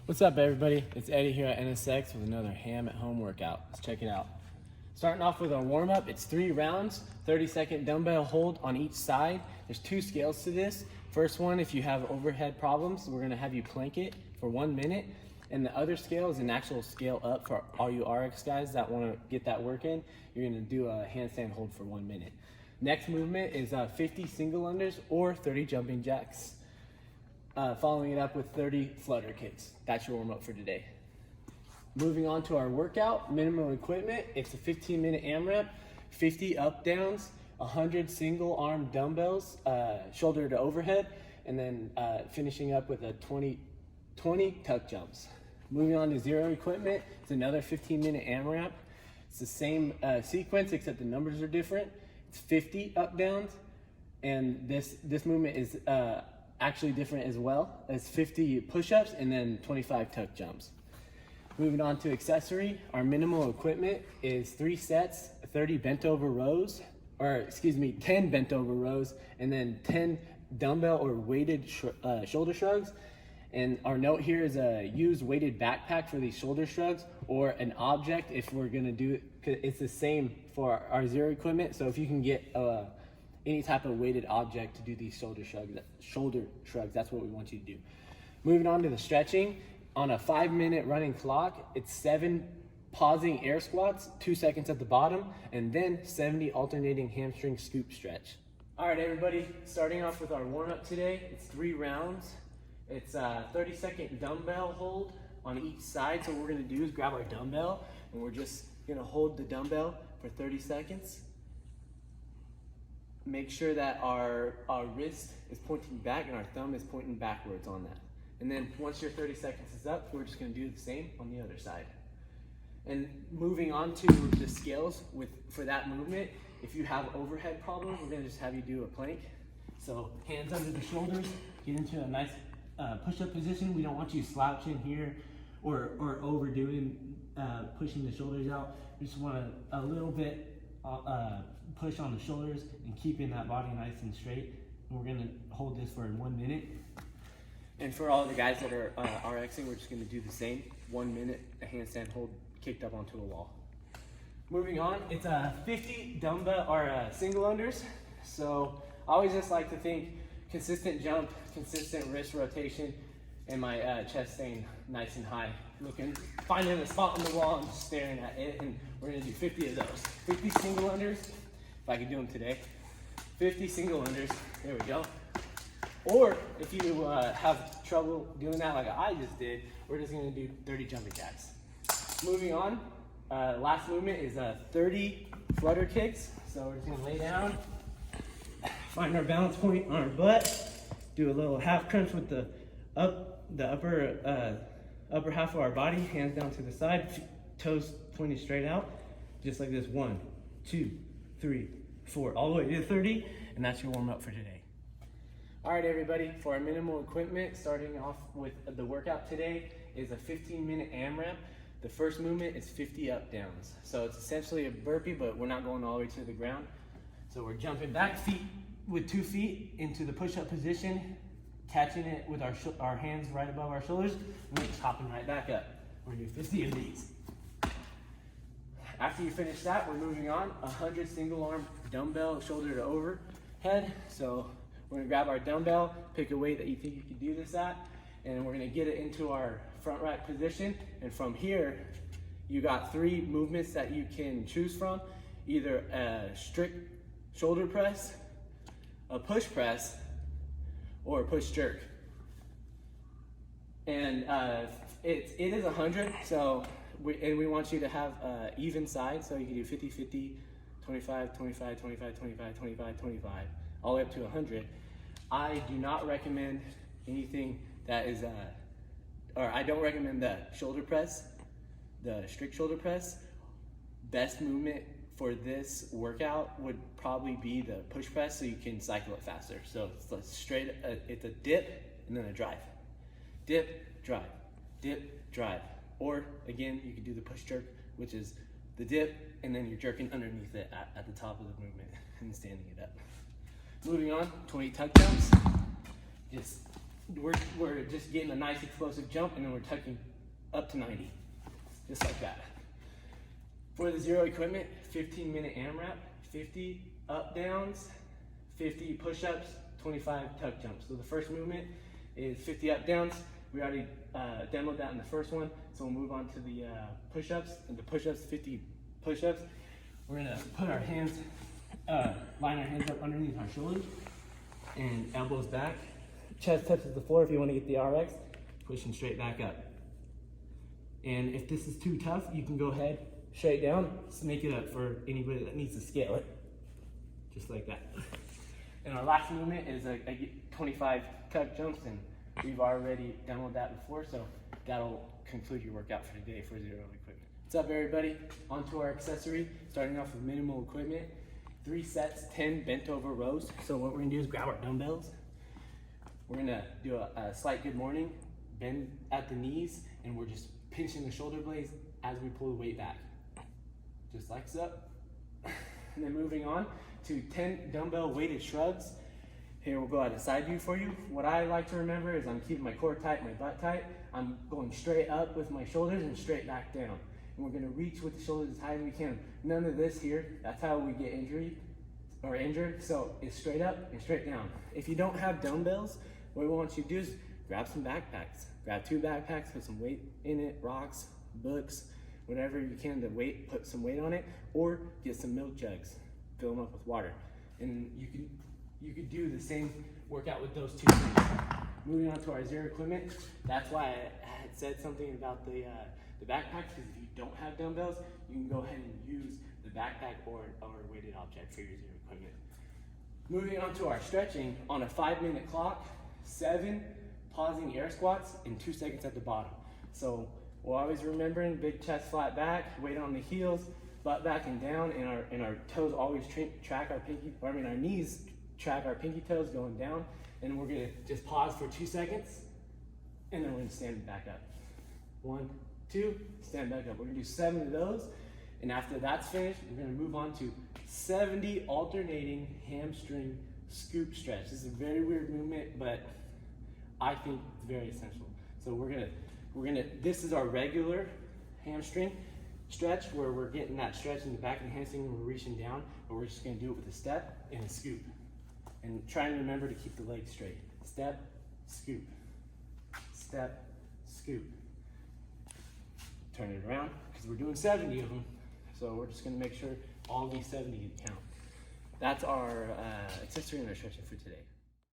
What's up, everybody? It's Eddie here at NSX with another ham at home workout. Let's check it out. Starting off with our warm-up, it's 3 rounds, 30-second dumbbell hold on each side. There's 2 scales to this. First one, if you have overhead problems, we're gonna have you plank it for 1 minute. And the other scale is an actual scale up for all you RX guys that wanna get that work in. You're gonna do a handstand hold for 1 minute. Next movement is 50 single unders or 30 jumping jacks. Following it up with 30 flutter kicks. That's your warm up for today. Moving on to our workout, minimal equipment. It's a 15-minute AMRAP, 50 up downs, 100 single arm dumbbells, shoulder to overhead, and then finishing up with a 20 tuck jumps. Moving on to zero equipment, it's another 15-minute AMRAP. It's the same sequence except the numbers are different. It's 50 up downs, and this movement is actually different as well. It's 50 push-ups and then 25 tuck jumps. Moving on to accessory, our minimal equipment is 3 sets, 30 bent over rows, or excuse me, 10 bent over rows, and then 10 dumbbell or weighted shoulder shrugs. And our note here is use weighted backpack for these shoulder shrugs or an object if we're gonna do it. It's the same for our zero equipment. So if you can get any type of weighted object to do these shoulder shrugs, that's what we want you to do. Moving on to the stretching, on a 5-minute running clock, it's 7 pausing air squats, 2 seconds at the bottom, and then 70 alternating hamstring scoop stretch. All right, everybody, starting off with our warm-up today, it's 3 rounds. It's a 30-second dumbbell hold on each side. So what we're gonna do is grab our dumbbell, and we're just gonna hold the dumbbell for 30 seconds. Make sure that our wrist is pointing back and our thumb is pointing backwards on that. And then once your 30 seconds is up, we're just gonna do the same on the other side. And moving on to the scales for that movement, if you have overhead problems, we're gonna just have you do a plank. So hands under the shoulders, get into a nice push-up position. We don't want you slouching here or overdoing pushing the shoulders out. We just want a little bit push on the shoulders and keeping that body nice and straight. And we're gonna hold this for 1 minute. And for all the guys that are RXing, we're just gonna do the same. 1 minute, a handstand hold kicked up onto a wall. Moving on, it's a 50 dumbbell or single unders. So I always just like to think consistent jump, consistent wrist rotation, and my chest staying nice and high. Finding a spot on the wall and just staring at it, and we're gonna do 50 of those. 50 single unders, if I could do them today. 50 single unders, there we go. Or if you have trouble doing that like I just did, we're just gonna do 30 jumping jacks. Moving on, last movement is 30 flutter kicks. So we're just gonna lay down, find our balance point on our butt, do a little half crunch with the upper half of our body, hands down to the side, toes pointed straight out, just like this. 1, 2, 3, 4, all the way to 30, and that's your warm up for today. All right, everybody, for our minimal equipment, starting off with the workout today is a 15-minute AMRAP. The first movement is 50 up downs. So it's essentially a burpee, but we're not going all the way to the ground. So we're jumping back with 2 feet into the push-up position, catching it with our hands right above our shoulders, and we're just hopping right back up. We're gonna do 50 of these. After you finish that, we're moving on. 100 single arm dumbbell shoulder to overhead. So we're gonna grab our dumbbell, pick a weight that you think you can do this at, and we're gonna get it into our front rack position. And from here, you got 3 movements that you can choose from. Either a strict shoulder press, a push press, or a push jerk. And it is 100, so we want you to have even sides, so you can do 50, 50, 25, 25, 25, 25, 25, 25, all the way up to 100. I do not recommend anything that is, I don't recommend the shoulder press, the strict shoulder press. Best movement for this workout would probably be the push press, so you can cycle it faster. So it's straight, it's a dip and then a drive. Dip, drive, dip, drive. Or again, you can do the push jerk, which is the dip and then you're jerking underneath it at the top of the movement and standing it up. Moving on, 20 tuck jumps. Just we're just getting a nice explosive jump, and then we're tucking up to 90, just like that. For the zero equipment, 15-minute AMRAP, 50 up downs, 50 push-ups, 25 tuck jumps. So the first movement is 50 up downs. We already demoed that in the first one, so we'll move on to the push-ups. And the push-ups, 50 push-ups. We're gonna put our hands, line our hands up underneath our shoulders and elbows back. Chest touches the floor if you want to get the RX, pushing straight back up. And if this is too tough, you can go ahead straight down. Just make it up for anybody that needs to scale it, just like that. And our last movement is I get 25 tuck jumps, and we've already demoed that before, so that'll conclude your workout for today for zero equipment. What's up, everybody? On to our accessory, starting off with minimal equipment. 3 sets, 10 bent over rows. So what we're gonna do is grab our dumbbells. We're gonna do a slight good morning, bend at the knees, and we're just pinching the shoulder blades as we pull the weight back. Just like so. And then moving on to 10 dumbbell weighted shrugs. Here we'll go at a side view for you. What I like to remember is I'm keeping my core tight, my butt tight. I'm going straight up with my shoulders and straight back down. And we're gonna reach with the shoulders as high as we can. None of this here, that's how we get injured. So it's straight up and straight down. If you don't have dumbbells, what we want you to do is grab some backpacks. Grab 2 backpacks, put some weight in it, rocks, books, whatever you can to put some weight on it, or get some milk jugs, fill them up with water. And you could do the same workout with those 2 things. Moving on to our zero equipment, that's why I had said something about the backpacks, because if you don't have dumbbells, you can go ahead and use the backpack or a weighted object for your zero equipment. Moving on to our stretching, on a 5-minute clock, 7 pausing air squats and 2 seconds at the bottom. So we're always remembering big chest, flat back, weight on the heels, butt back and down, and our toes always track our pinky, or I mean our knees track our pinky toes going down. And we're gonna just pause for 2 seconds, and then we're gonna stand back up. 1, 2, stand back up. We're gonna do 7 of those, and after that's finished, we're gonna move on to 70 alternating hamstring scoop stretch. This is a very weird movement, but I think it's very essential. So this is our regular hamstring stretch, where we're getting that stretch in the back of the hamstring and we're reaching down, but we're just gonna do it with a step and a scoop. And try and remember to keep the legs straight. Step, scoop, step, scoop. Turn it around, because we're doing 70 of them. So we're just gonna make sure all these 70 count. That's our accessory and our stretching for today.